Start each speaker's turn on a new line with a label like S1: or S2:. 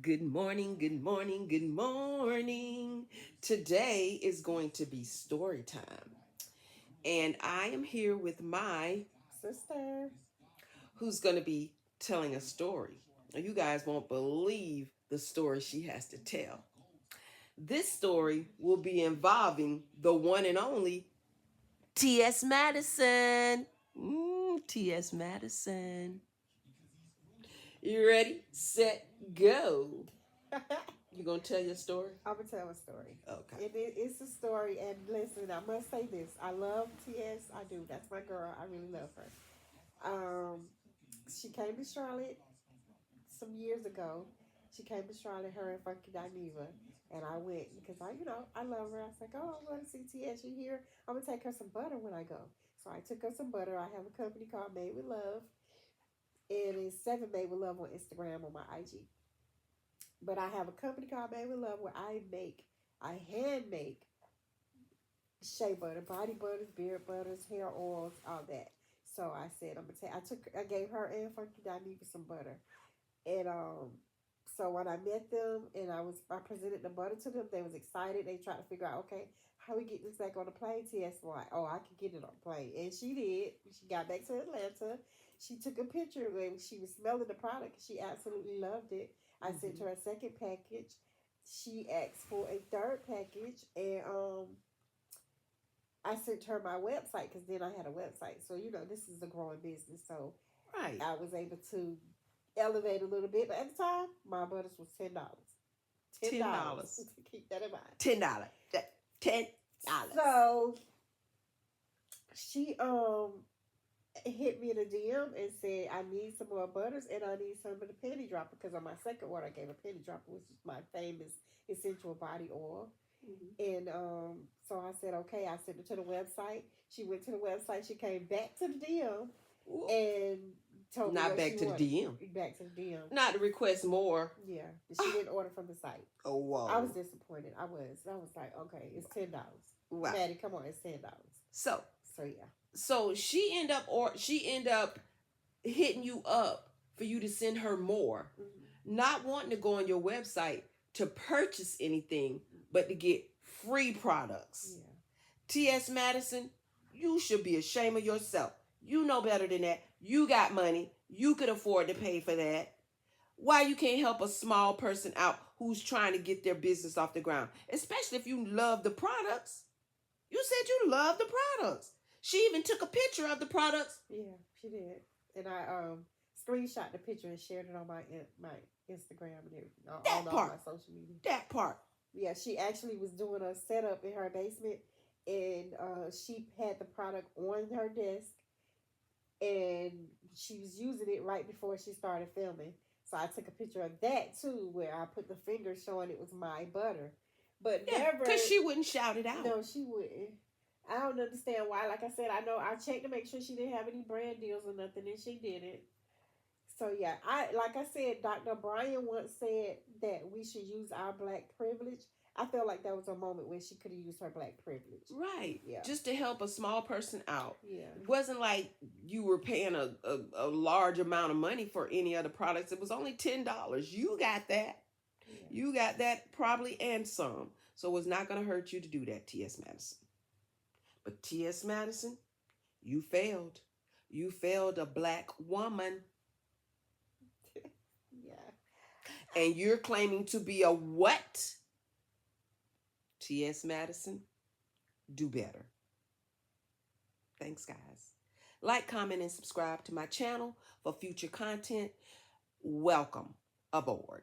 S1: Good morning, good morning, good morning. Today is going to be story time. And I am here with my
S2: Sister.
S1: who's going to be telling a story. Now, you guys won't believe the story she has to tell. This story will be involving the one and only TS Madison. TS Madison. You ready? Set, go. You gonna tell your story?
S2: I'm gonna tell a story.
S1: Okay.
S2: It's a story, and listen, I must say this: I love TS. I do. That's my girl. I really love her. Um, she came to Charlotte some years ago. She came to Charlotte, her and Funky Dineva, and I went because I love her. I was like, oh, I'm going to see TS. You here? I'm gonna take her some butter when I go. So I took her some butter. I have a company called Made with Love. It is Seven Made with Love on Instagram on my IG. But I have a company called Made with Love where I hand make shea butter, body butters, beard butters, hair oils, all that. So I said I'm gonna take. I gave her and Funky Dineva some butter, and so when I met them and I presented the butter to them, they was excited. They tried to figure out, okay, how we get this back on the plane. TS like, oh, I can get it on the plane, and she did. She got back to Atlanta. She took a picture when she was smelling the product. She absolutely loved it. I sent
S1: Mm-hmm.
S2: her a second package. She asked for a third package, and I sent her my website because then I had a website. So this is a growing business. So
S1: Right.
S2: I was able to elevate a little bit. But at the time, my butters was $10. ten
S1: ten
S2: dollars.
S1: dollars.
S2: Keep that in mind.
S1: $10. $10.
S2: So she hit me in a DM and said I need some more butters and I need some of the penny dropper because on my second order I gave a penny dropper, which is my famous essential body oil.
S1: Mm-hmm.
S2: And so I said, okay, I sent her to the website. She went to the website. She came back to the DM and told me
S1: Not
S2: what
S1: back
S2: she
S1: to the
S2: wanted.
S1: DM.
S2: Back to the DM.
S1: Not to request more.
S2: Yeah. She didn't order from the site.
S1: Oh, whoa.
S2: I was disappointed. I was like, okay, it's $10.
S1: Wow.
S2: Maddie, come on, it's $10.
S1: So
S2: So yeah.
S1: so she end up hitting you up for you to send her more, not wanting to go on your website to purchase anything, but to get free products.
S2: Yeah.
S1: TS Madison, you should be ashamed of yourself. You know better than that. You got money. You could afford to pay for that. Why you can't help a small person out who's trying to get their business off the ground? Especially if you love the products. You said you love the products. She even took a picture of the products.
S2: Yeah, she did. And I screenshot the picture and shared it on my Instagram and everything.
S1: That
S2: All
S1: part.
S2: my social media.
S1: That part.
S2: Yeah, she actually was doing a setup in her basement and she had the product on her desk and she was using it right before she started filming. So I took a picture of that too, where I put the finger showing it was my butter. But
S1: Yeah,
S2: never.
S1: because she wouldn't shout it out.
S2: No, she wouldn't. I don't understand why. Like I said, I know I checked to make sure she didn't have any brand deals or nothing, and she didn't. So yeah, like I said, Dr. Bryant once said that we should use our black privilege. I felt like that was a moment when she could have used her black privilege.
S1: Right.
S2: Yeah.
S1: Just to help a small person out.
S2: Yeah.
S1: It wasn't like you were paying a large amount of money for any other products. It was only $10. You got that. Yeah. You got that probably and some. So it's not going to hurt you to do that, T.S. Madison. But T.S. Madison, you failed. You failed a black woman.
S2: Yeah.
S1: And you're claiming to be a what? T.S. Madison, do better. Thanks, guys. Like, comment, and subscribe to my channel for future content. Welcome aboard.